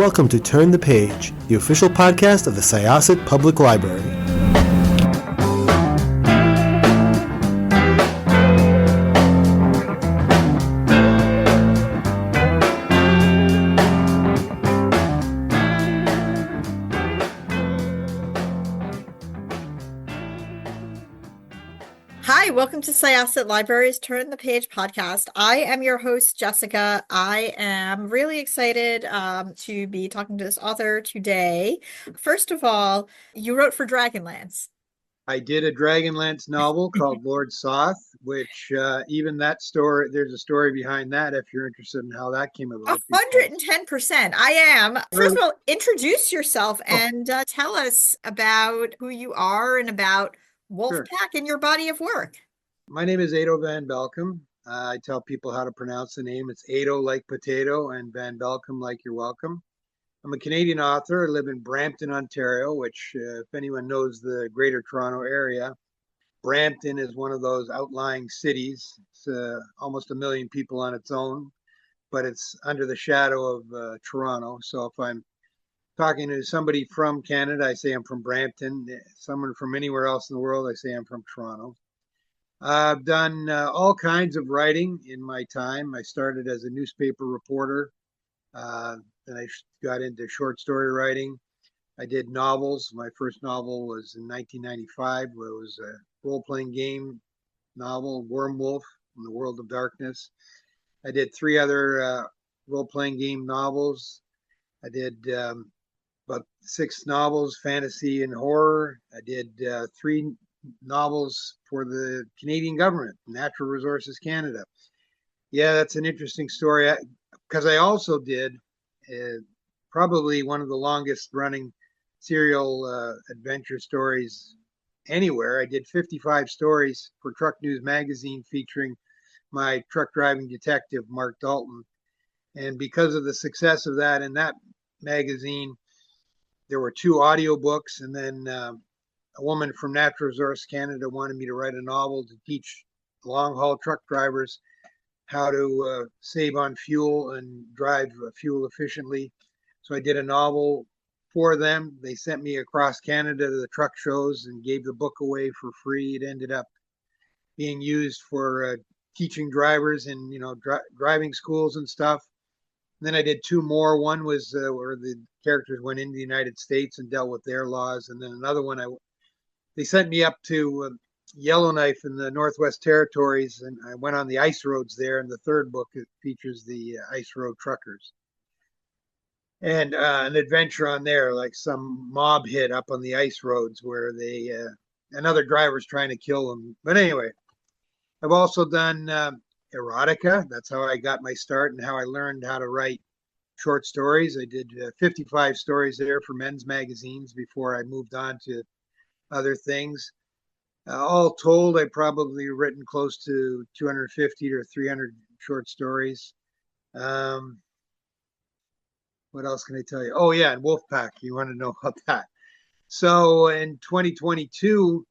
welcome to Turn the Page, the official podcast of the Syosset Public Library. Hi, welcome to Syosset Library's Turn the Page podcast. I am your host, Jessica. I am really excited to be talking to this author today. First of all, you wrote for Dragonlance. I did a Dragonlance novel called Lord Soth, which even that story, there's a story behind that if you're interested in how that came about. 110%. I am. First of all, introduce yourself and tell us about who you are and about Wolfpack and your body of work. My name is Edo van Belkom. I tell people how to pronounce the name. It's Edo like potato and Van Belkom like you're welcome. I'm a Canadian author. I live in Brampton, Ontario, which if anyone knows the Greater Toronto area, Brampton is one of those outlying cities. It's almost 1 million people on its own, but it's under the shadow of Toronto. So if I'm talking to somebody from Canada, I say I'm from Brampton. Someone from anywhere else in the world, I say I'm from Toronto. I've done all kinds of writing in my time. I started as a newspaper reporter. Then I got into short story writing. I did novels. My first novel was in 1995. It was a role-playing game novel, Wormwolf in the World of Darkness. I did 3 other role-playing game novels. I did about 6 novels, fantasy and horror. I did 3 novels for the Canadian government, Natural Resources Canada. Yeah, that's an interesting story because I also did probably one of the longest running serial adventure stories anywhere. I did 55 stories for Truck News Magazine featuring my truck driving detective, Mark Dalton. And because of the success of that in that magazine, there were 2 audiobooks, and then a woman from Natural Resource Canada wanted me to write a novel to teach long haul truck drivers how to save on fuel and drive fuel efficiently. So I did a novel for them. They sent me across Canada to the truck shows and gave the book away for free. It ended up being used for teaching drivers in driving schools and stuff. And then I did 2 more. One was where the characters went into the United States and dealt with their laws. And then another one, they sent me up to Yellowknife in the Northwest Territories, and I went on the ice roads there. And the third book, it features the ice road truckers. And an adventure on there, like some mob hit up on the ice roads where they another driver's trying to kill them. But anyway, I've also done erotica. That's how I got my start and how I learned how to write short stories. I did 55 stories there for men's magazines before I moved on to other things. All told, I probably written close to 250 or 300 short stories. What else can I tell you? Oh yeah, and Wolfpack. You want to know about that? So in 2022,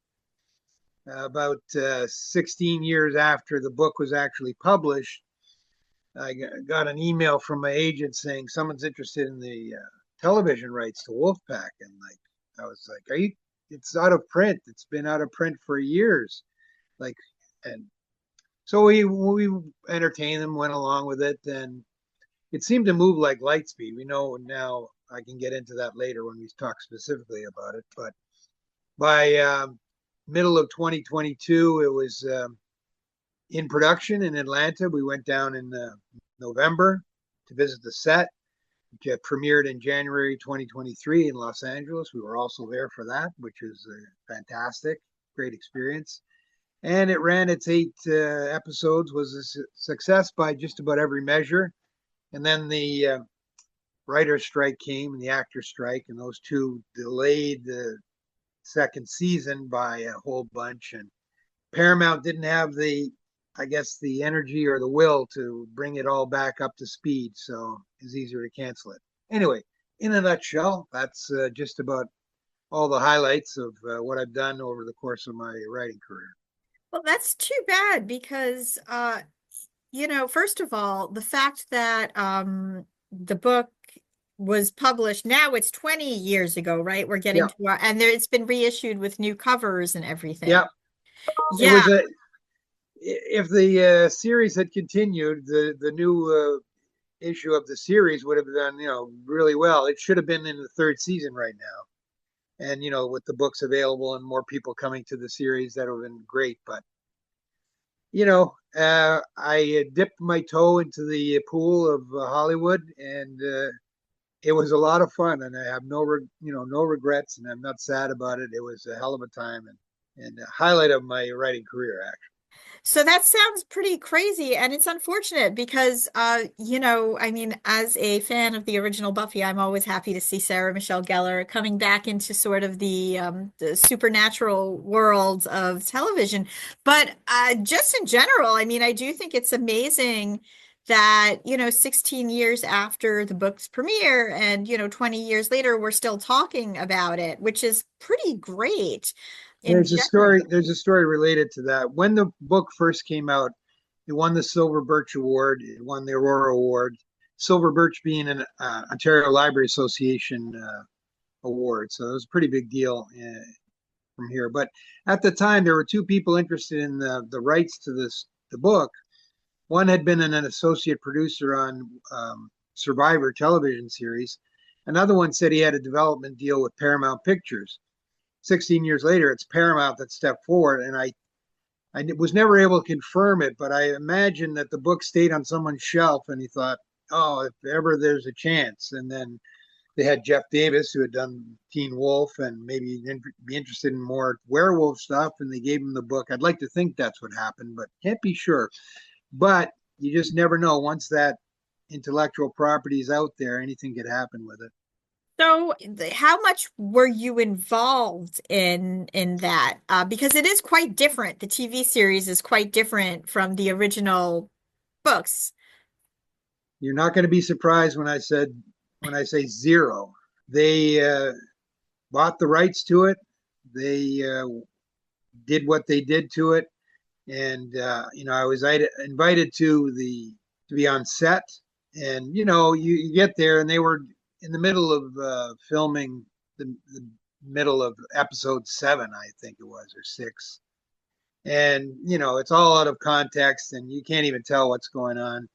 about 16 years after the book was actually published, I got an email from my agent saying someone's interested in the television rights to Wolfpack, and I was like, "Are you? It's out of print. It's been out of print for years." And so we entertained them, went along with it, and it seemed to move like light speed. We know now. I can get into that later when we talk specifically about it, but by middle of 2022, it was in production in Atlanta. We went down in November to visit the set, which premiered in January 2023 in Los Angeles. We were also there for that, which was fantastic, great experience. And it ran its 8 episodes, was a success by just about every measure. And then the writer's strike came and the actor's strike, and those 2 delayed the second season by a whole bunch. And Paramount didn't have the energy or the will to bring it all back up to speed, so it's easier to cancel it. Anyway, in a nutshell, that's just about all the highlights of what I've done over the course of my writing career. Well, that's too bad because, first of all, the fact that the book was published. Now it's 20 years ago, right? We're getting Yeah, to our, and there it's been reissued with new covers and everything. yeah. It Yeah. was a if the series had continued, the new issue of the series would have done really well. It should have been in the third season right now, and with the books available and more people coming to the series, that would have been great. But I dipped my toe into the pool of Hollywood, and it was a lot of fun, and I have no regrets, and I'm not sad about it. It was a hell of a time, and a highlight of my writing career, actually. So that sounds pretty crazy, and it's unfortunate because, I mean, as a fan of the original Buffy, I'm always happy to see Sarah Michelle Gellar coming back into sort of the supernatural world of television. But just in general, I mean, I do think it's amazing that, 16 years after the book's premiere and, 20 years later, we're still talking about it, which is pretty great in There's a general. story. There's a story related to that. When the book first came out, it won the Silver Birch Award. It won the Aurora Award. Silver Birch being an Ontario Library Association award, so it was a pretty big deal from here. But at the time, there were two people interested in the rights to the book. One had been an associate producer on Survivor television series. Another one said he had a development deal with Paramount Pictures. 16 years later, it's Paramount that stepped forward, and I was never able to confirm it, but I imagine that the book stayed on someone's shelf, and he thought, oh, if ever there's a chance. And then they had Jeff Davis, who had done Teen Wolf and maybe be interested in more werewolf stuff, and they gave him the book. I'd like to think that's what happened, but can't be sure. But you just never know. Once that intellectual property is out there, anything could happen with it. So, how much were you involved in that? Because it is quite different. The TV series is quite different from the original books. You're not going to be surprised when I say zero. They bought the rights to it. They did what they did to it, and I was invited to be on set, and you get there, and they were in the middle of filming the middle of episode 7, I think it was, or 6, and it's all out of context, and you can't even tell what's going on.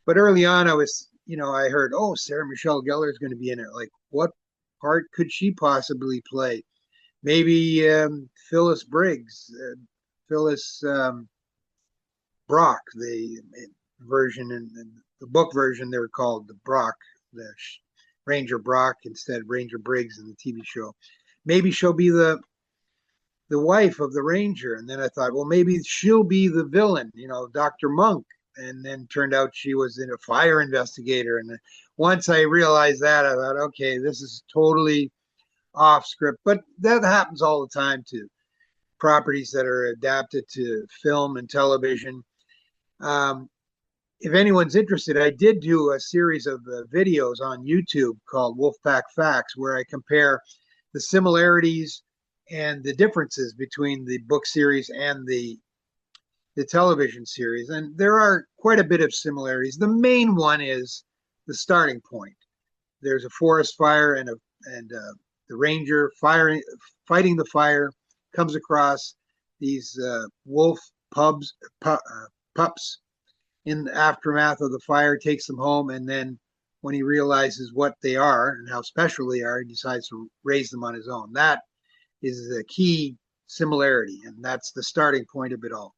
But early on, I heard, oh, Sarah Michelle Gellar is going to be in it. Like, what part could she possibly play? Maybe Phyllis Briggs, Phyllis Brock, the version in the book version, they're called the Brock, the Ranger Brock instead of Ranger Briggs in the TV show. Maybe she'll be the wife of the Ranger. And then I thought, well, maybe she'll be the villain, Dr. Monk. And then turned out she was a fire investigator. And once I realized that, I thought, okay, this is totally off script. But that happens all the time to properties that are adapted to film and television. If anyone's interested, I did do a series of videos on YouTube called Wolfpack Facts, where I compare the similarities and the differences between the book series and the television series. And there are quite a bit of similarities. The main one is the starting point. There's a forest fire, and the ranger fighting the fire comes across these wolf pups in the aftermath of the fire, takes them home, and then when he realizes what they are and how special they are, he decides to raise them on his own. That is the key similarity, and that's the starting point of it all.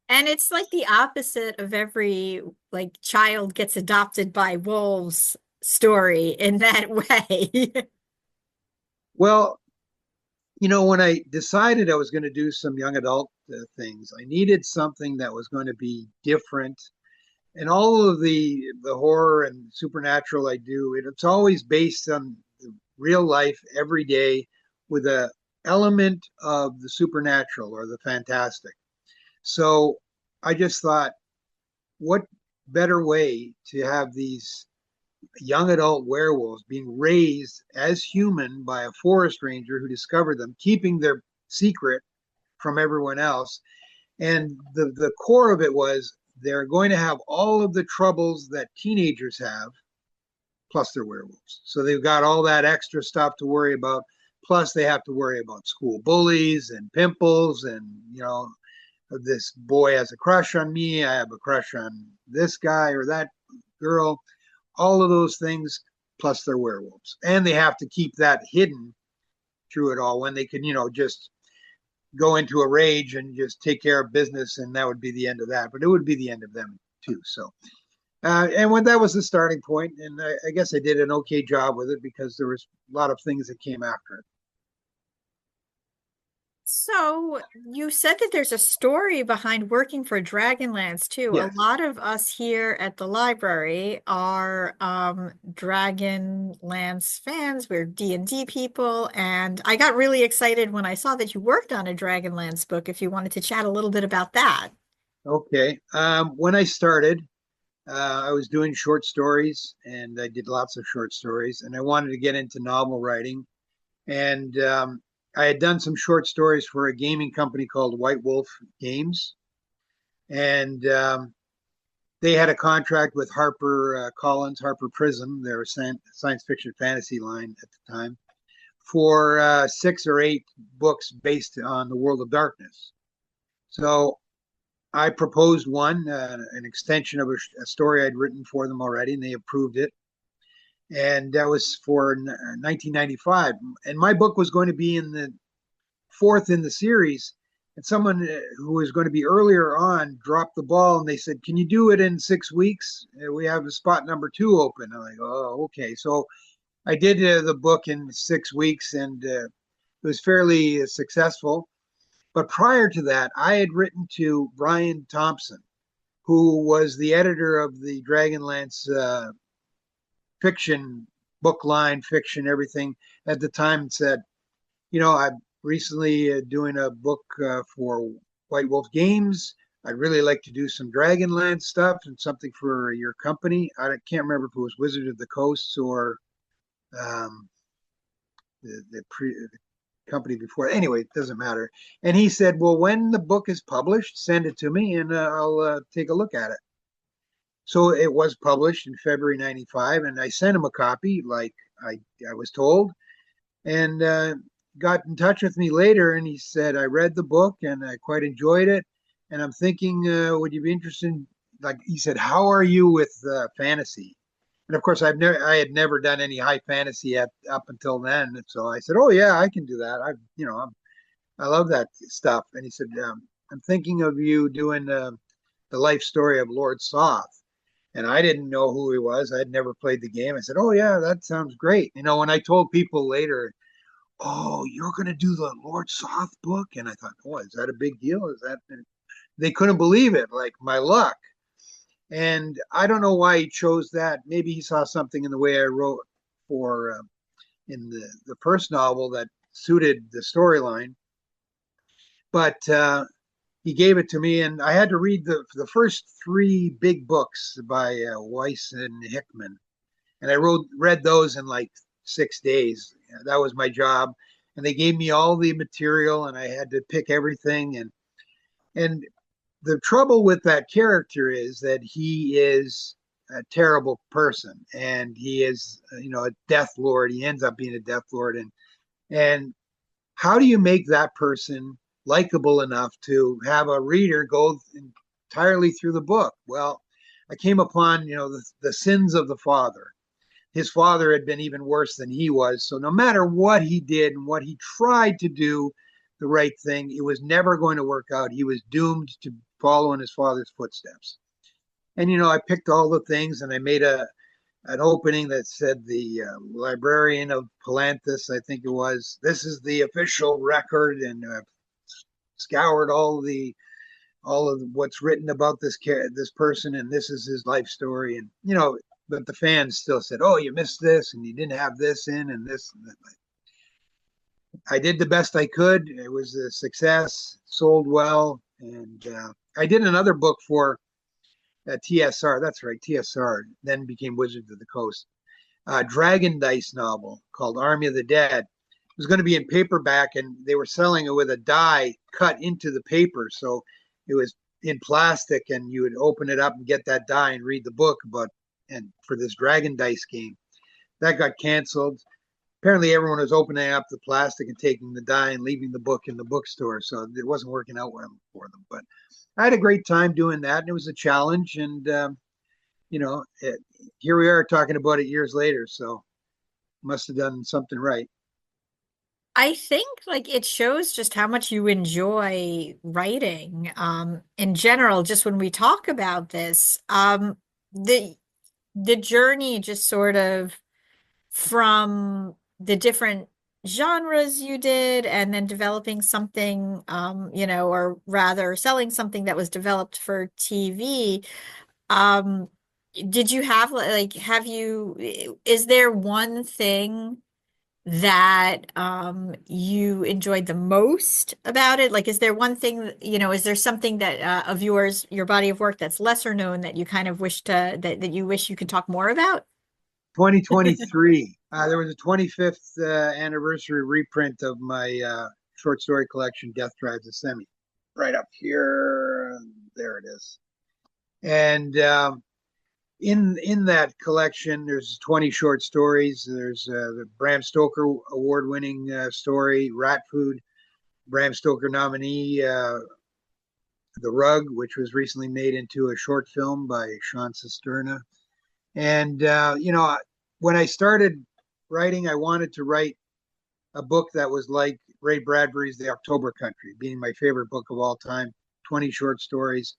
And it's like the opposite of every like child gets adopted by wolves story in that way. Well, when I decided I was going to do some young adult things, I needed something that was going to be different. And all of the horror and supernatural I do, it's always based on real life, every day, with a element of the supernatural or the fantastic. So I just thought, what better way to have these young adult werewolves being raised as human by a forest ranger who discovered them, keeping their secret from everyone else. And the core of it was they're going to have all of the troubles that teenagers have, plus they're werewolves. So they've got all that extra stuff to worry about. Plus they have to worry about school bullies and pimples and, this boy has a crush on me. I have a crush on this guy or that girl. All of those things, plus they're werewolves. And they have to keep that hidden through it all when they can, just go into a rage and just take care of business, and that would be the end of that. But it would be the end of them too. So, and when that was the starting point, and I guess I did an okay job with it because there was a lot of things that came after it. So you said that there's a story behind working for Dragonlance too. A Yes. lot of us here at the library are Dragonlance fans. We're D&D people, and I got really excited when I saw that you worked on a Dragonlance book. If you wanted to chat a little bit about that. Okay. When I started, I was doing short stories, and I did lots of short stories, and I wanted to get into novel writing. And I had done some short stories for a gaming company called White Wolf Games, and they had a contract with Harper Collins, Harper Prism, their science fiction fantasy line at the time, for 6 or 8 books based on the World of Darkness. So I proposed one, an extension of a story I'd written for them already, and they approved it. And that was for 1995. And my book was going to be in the 4th in the series. And someone who was going to be earlier on dropped the ball, and they said, "Can you do it in 6 weeks? We have a spot number 2 open." I'm like, "Oh, okay." So I did the book in 6 weeks, and it was fairly successful. But prior to that, I had written to Brian Thompson, who was the editor of the Dragonlance fiction book line, fiction, everything at the time, and said, I'm recently doing a book for White Wolf Games. I'd really like to do some Dragonlance stuff and something for your company. I can't remember if it was Wizard of the Coasts or um, the company before. Anyway, it doesn't matter. And he said, "Well, when the book is published, send it to me and I'll take a look at it." So it was published in February '95, and I sent him a copy, like I was told, and got in touch with me later, and he said, "I read the book and I quite enjoyed it, and I'm thinking, would you be interested in," like he said, "how are you with fantasy?" And of course, I had never done any high fantasy up until then, and so I said, "Oh yeah, I can do that. I love that stuff." And he said, "I'm thinking of you doing the life story of Lord Soth." And I didn't know who he was. I'd never played the game. I said, "Oh yeah, that sounds great." When I told people later, "Oh, you're going to do the Lord Soth book," and I thought, "Oh, is that a big deal? Is that?" They couldn't believe it. Like my luck. And I don't know why he chose that. Maybe he saw something in the way I wrote for in the first novel that suited the storyline. But he gave it to me, and I had to read the first 3 big books by Weiss and Hickman, and I read those in like 6 days. That was my job, and they gave me all the material, and I had to pick everything. And the trouble with that character is that he is a terrible person, and he is a death lord. He ends up being a death lord, and how do you make that person likable enough to have a reader go entirely through the book? Well, I came upon the sins of the father. His father had been even worse than he was, so no matter what he did and what he tried to do the right thing, it was never going to work out. He was doomed to follow in his father's footsteps. And I picked all the things, and I made an opening that said the librarian of Palanthas, I think it was, "This is the official record," and scoured all of what's written about this person, and this is his life story. And but the fans still said, "Oh, you missed this, and you didn't have this in, and this." And that. I did the best I could. It was a success, sold well, and I did another book for TSR. That's right, TSR. Then became Wizards of the Coast. Dragon dice novel called Army of the Dead. It was going to be in paperback, and they were selling it with a die cut into the paper, so it was in plastic, and you would open it up and get that die and read the book and for this Dragon dice game. that got canceled. Apparently everyone was opening up the plastic and taking the dye and leaving the book in the bookstore. So it wasn't working out well for them. But I had a great time doing that. And it was a challenge. And, here we are talking about it years later. So must have done something right. I think like it shows just how much you enjoy writing in general, just when we talk about this. The the journey just sort of from the different genres you did and then developing something or rather selling something that was developed for TV. Um did you have like have you is there one thing that you enjoyed the most about it? Like, is there one thing, is there something that of your body of work that's lesser known that you kind of wish that you wish you could talk more about? 2023, there was a 25th anniversary reprint of my short story collection, Death Drives a Semi, right up here. There it is. And in that collection, there's 20 short stories. There's the Bram Stoker award-winning story, Rat Food, Bram Stoker nominee, The Rug, which was recently made into a short film by Sean Cisterna. And, when I started writing, I wanted to write a book that was like Ray Bradbury's The October Country, being my favorite book of all time, 20 short stories,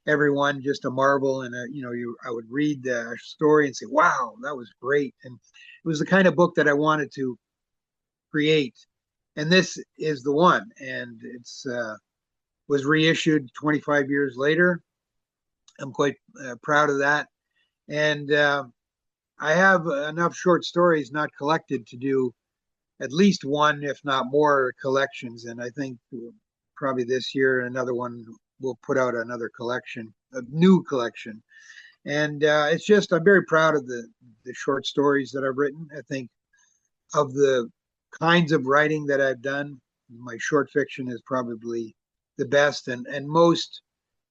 every one just a marvel. And, I would read the story and say, wow, that was great. And it was the kind of book that I wanted to create. And this is the one. And it's was reissued 25 years later. I'm quite proud of that. And I have enough short stories not collected to do at least one, if not more, collections. And I think probably this year another one will put out another collection, a new collection. And it's just I'm very proud of the short stories that I've written. I think of the kinds of writing that I've done, my short fiction is probably the best and most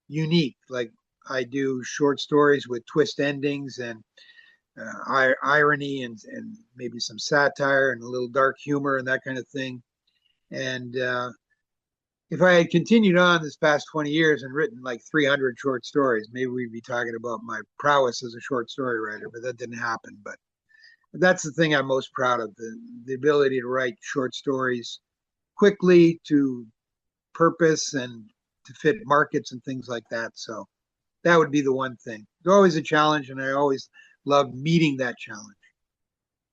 unique. Like I do short stories with twist endings and irony and maybe some satire and a little dark humor and that kind of thing. And if I had continued on this past 20 years and written like 300 short stories, maybe we'd be talking about my prowess as a short story writer, but that didn't happen. But that's the thing I'm most proud of, the ability to write short stories quickly, to purpose, and to fit markets and things like that. So that would be the one thing. It's always a challenge, and I always love meeting that challenge.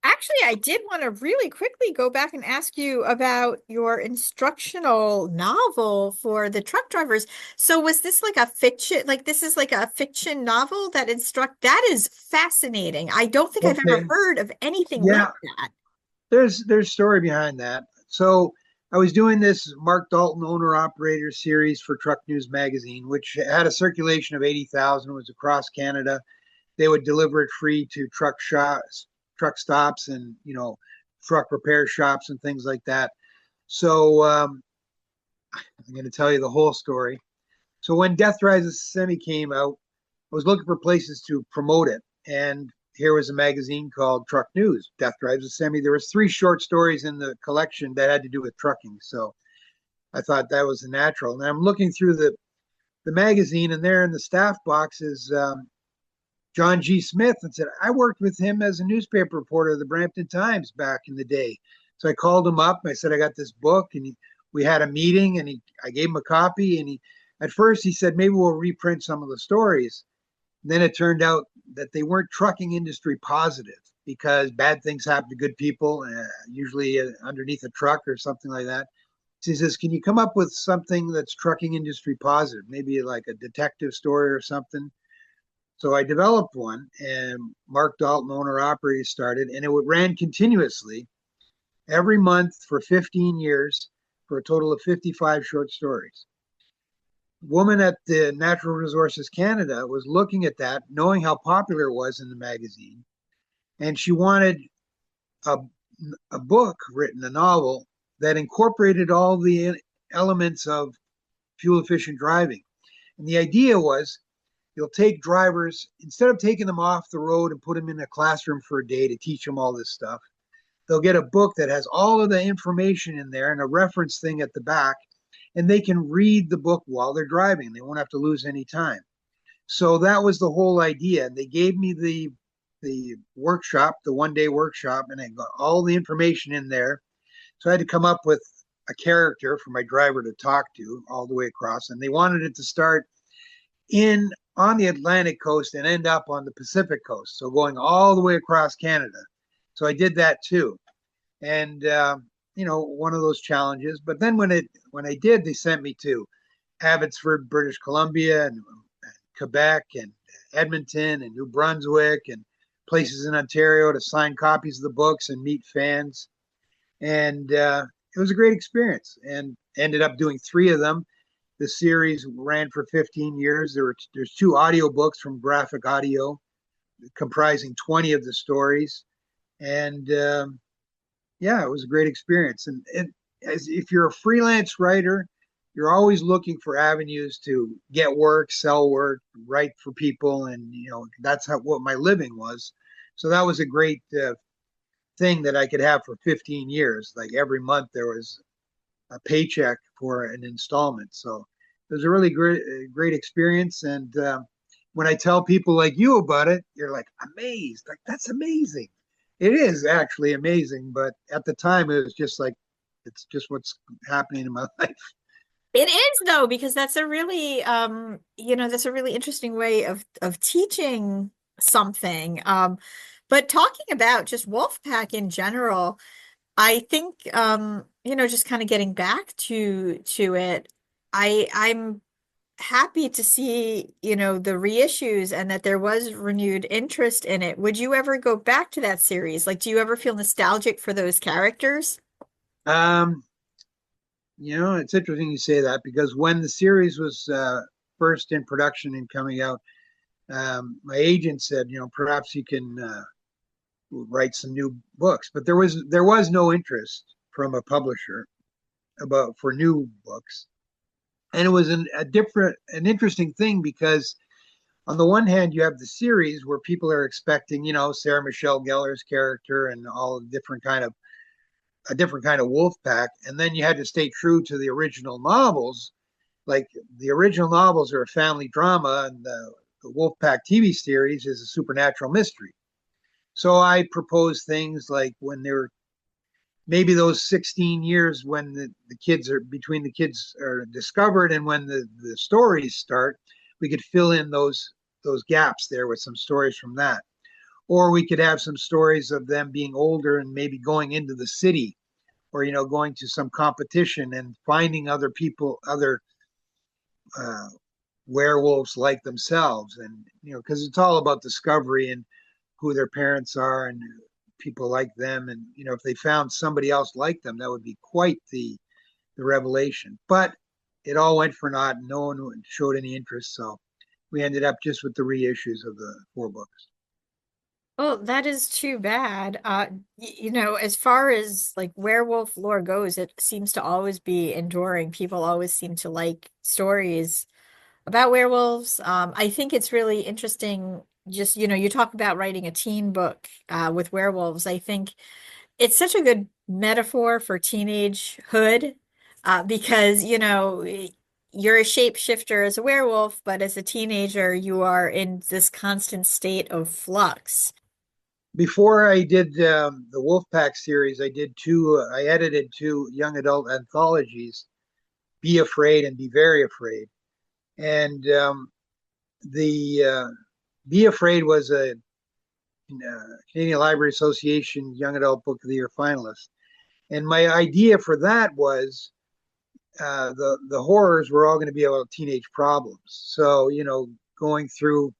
Actually, I did want to really quickly go back and ask you about your instructional novel for the truck drivers. So was this like a fiction, like this is like a fiction novel that that is fascinating. I don't think I've ever heard of anything like that. There's story behind that. So I was doing this Mark Dalton owner operator series for Truck News magazine, which had a circulation of 80,000. It was across Canada. They would deliver it free to truck stops and truck repair shops and things like that. So I'm going to tell you the whole story. So when Death Drives a Semi came out, I was looking for places to promote it, and here was a magazine called Truck News. Death Drives a Semi. There was 3 short stories in the collection that had to do with trucking, so I thought that was a natural. And I'm looking through the magazine, and there in the staff box is John G. Smith, and said, I worked with him as a newspaper reporter of the Brampton Times back in the day. So I called him up. I said, I got this book. And we had a meeting, and I gave him a copy. And at first he said, maybe we'll reprint some of the stories. And then it turned out that they weren't trucking industry positive because bad things happen to good people, usually underneath a truck or something like that. So he says, can you come up with something that's trucking industry positive? Maybe like a detective story or something. So I developed one, and Mark Dalton, owner operator, started, and it ran continuously every month for 15 years for a total of 55 short stories. A woman at the Natural Resources Canada was looking at that, knowing how popular it was in the magazine, and she wanted a book written, a novel, that incorporated all the elements of fuel efficient driving. And the idea was, you'll take drivers, instead of taking them off the road and put them in a classroom for a day to teach them all this stuff, they'll get a book that has all of the information in there and a reference thing at the back, and they can read the book while they're driving. They won't have to lose any time. So that was the whole idea. They gave me the workshop, the 1 day workshop, and I got all the information in there. So I had to come up with a character for my driver to talk to all the way across. And they wanted it to start in on the Atlantic coast and end up on the Pacific coast. So going all the way across Canada. So I did that too. And one of those challenges. But then when I did, they sent me to Abbotsford, British Columbia, and Quebec, and Edmonton, and New Brunswick, and places in Ontario to sign copies of the books and meet fans. And it was a great experience, and ended up doing 3 of them. The series ran for 15 years. There's 2 audiobooks from Graphic Audio comprising 20 of the stories. And yeah, it was a great experience. And if you're a freelance writer, you're always looking for avenues to get work, sell work, write for people. And, that's what my living was. So that was a great thing that I could have for 15 years. Like every month there was a paycheck for an installment. So it was a really great experience. And when I tell people like you about it, you're like amazed. Like, that's amazing. It is actually amazing. But at the time, it was just like, it's just what's happening in my life. It is though, because that's a really that's a really interesting way of teaching something. But talking about just Wolfpack in general, I think just kind of getting back to it, I'm happy to see, the reissues and that there was renewed interest in it. Would you ever go back to that series? Like, do you ever feel nostalgic for those characters? Um, it's interesting you say that, because when the series was first in production and coming out, my agent said, perhaps you can write some new books, but there was no interest from a publisher for new books. And it was an interesting thing, because on the one hand, you have the series where people are expecting, Sarah Michelle Gellar's character and all a different kind of wolf pack. And then you had to stay true to the original novels. Like, the original novels are a family drama, and the wolf pack TV series is a supernatural mystery. So I proposed things like, when they were maybe those 16 years when the kids are discovered and when the stories start, we could fill in those gaps there with some stories from that. Or we could have some stories of them being older and maybe going into the city, or going to some competition and finding other people, other uh, werewolves like themselves. And because it's all about discovery and who their parents are and people like them. And if they found somebody else like them, that would be quite the revelation. But it all went for naught. No one showed any interest, so we ended up just with the reissues of the 4 books. Well, that is too bad. As far as like werewolf lore goes, it seems to always be enduring. People always seem to like stories about werewolves. I think it's really interesting. Just, you talk about writing a teen book with werewolves. I think it's such a good metaphor for teenagehood because, you're a shapeshifter as a werewolf, but as a teenager, you are in this constant state of flux. Before I did the Wolfpack series, I edited 2 young adult anthologies, Be Afraid and Be Very Afraid. And the Be Afraid was a Canadian Library Association Young Adult Book of the Year finalist. And my idea for that was the horrors were all going to be about teenage problems. So, going through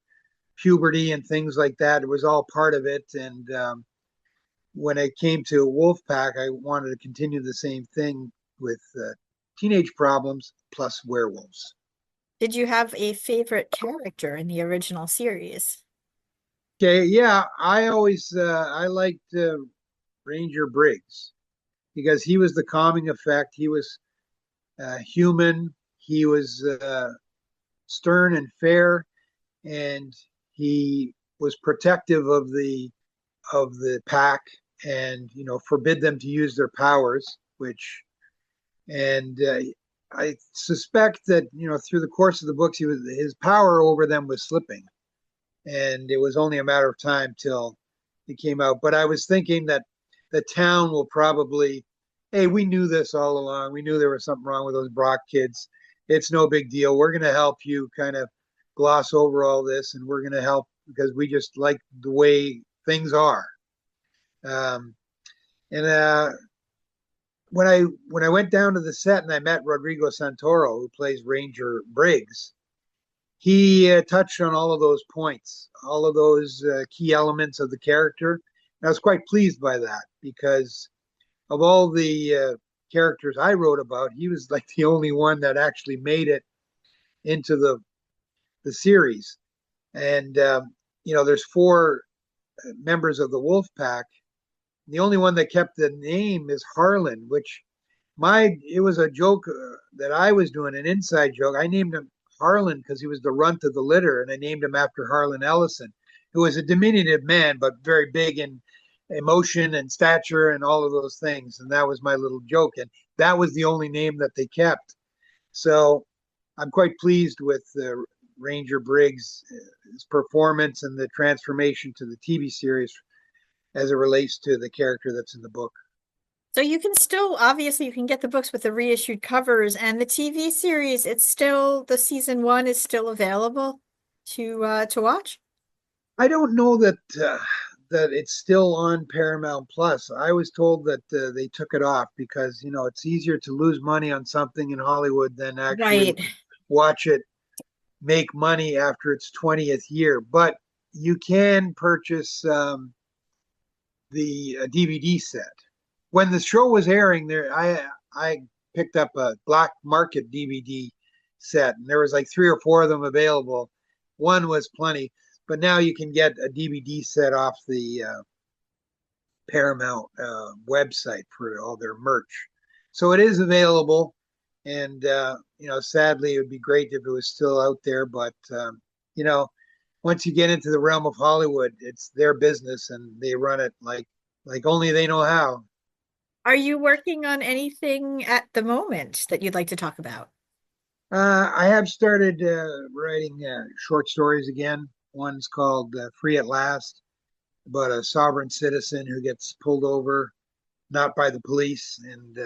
puberty and things like that, it was all part of it. And when it came to Wolfpack, I wanted to continue the same thing with teenage problems plus werewolves. Did you have a favorite character in the original series? Okay, yeah, I liked Ranger Briggs, because he was the calming effect. He was human. He was stern and fair. and he was protective of the pack, and forbid them to use their powers, which and I suspect that through the course of the books his power over them was slipping, and it was only a matter of time till it came out. But I was thinking that the town will probably, hey, we knew this all along. We knew there was something wrong with those Brock kids. It's no big deal. We're going to help you kind of gloss over all this, and we're going to help because we just like the way things are. Um, and when I went down to the set and I met Rodrigo Santoro, who plays Ranger Briggs, he touched on all of those points, all of those key elements of the character. And I was quite pleased by that because of all the characters I wrote about, he was like the only one that actually made it into the series. And there's 4 members of the Wolf Pack. The only one that kept the name is Harlan, which it was a joke that I was doing, an inside joke. I named him Harlan because he was the runt of the litter, and I named him after Harlan Ellison, who was a diminutive man but very big in emotion and stature and all of those things. And that was my little joke, and that was the only name that they kept. So I'm quite pleased with Ranger Briggs' his performance and the transformation to the TV series as it relates to the character that's in the book. So you can still, obviously, you can get the books with the reissued covers, and the TV series, it's still, the season 1 is still available to watch. I don't know that it's still on Paramount Plus. I was told that they took it off because it's easier to lose money on something in Hollywood than actually Right. watch it make money after its 20th year. But you can purchase the DVD set. When the show was airing, I picked up a black market DVD set, and there was like 3 or 4 of them available. One was plenty, but now you can get a DVD set off the Paramount website for all their merch. So it is available, and sadly, it would be great if it was still out there. But you know, once you get into the realm of Hollywood, it's their business, and they run it like only they know how. Are you working on anything at the moment that you'd like to talk about? I have started writing short stories again. One's called Free at Last, about a sovereign citizen who gets pulled over, not by the police, and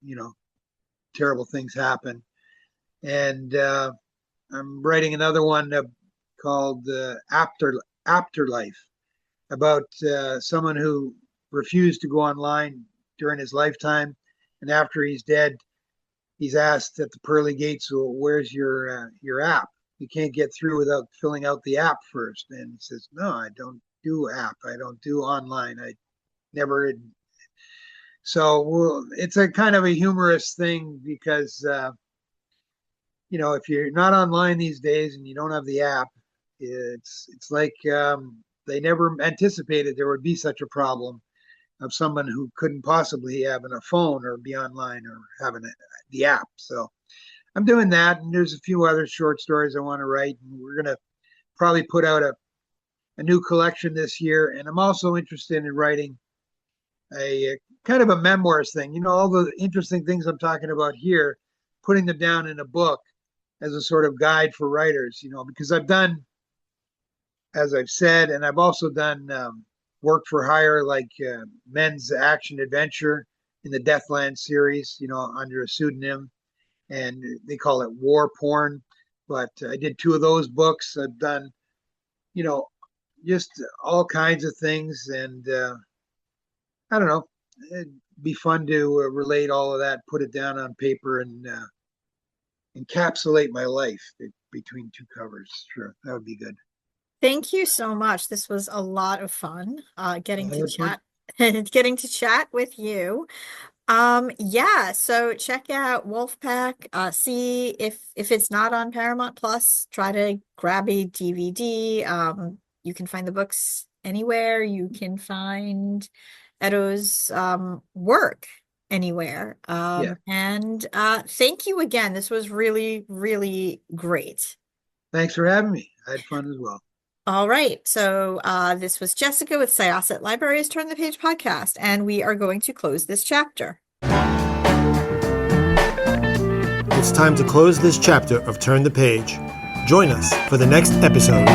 you know, terrible things happen. And I'm writing another one called Afterlife, about someone who refused to go online during his lifetime, and after he's dead, he's asked at the pearly gates, "Well, where's your app? You can't get through without filling out the app first." And he says, "No, I don't do app. I don't do online. I never." So well, it's a kind of a humorous thing because if you're not online these days and you don't have the app, it's like they never anticipated there would be such a problem of someone who couldn't possibly have a phone or be online or having the app. So I'm doing that, and there's a few other short stories I want to write, and we're gonna probably put out a new collection this year. And I'm also interested in writing a kind of a memoirs thing. All the interesting things I'm talking about here, putting them down in a book as a sort of guide for writers. Because I've done, as I've said, and I've also done work for hire, like men's action adventure in the Deathland series, under a pseudonym, and they call it war porn. But I did 2 of those books. I've done, you know, just all kinds of things, and I don't know. It'd be fun to relate all of that, put it down on paper, and encapsulate my life between 2 covers. Sure, that would be good. Thank you so much. This was a lot of fun, getting I to had fun. chat getting to chat with you. Yeah, so check out Wolfpack. See if it's not on Paramount Plus, try to grab a DVD. You can find the books anywhere. You can find Edo's work anywhere. Yeah. And thank you again. This was really, really great. Thanks for having me. I had fun as well. All right. So this was Jessica with Syosset Libraries Turn the Page podcast, and we are going to close this chapter. It's time to close this chapter of Turn the Page. Join us for the next episode.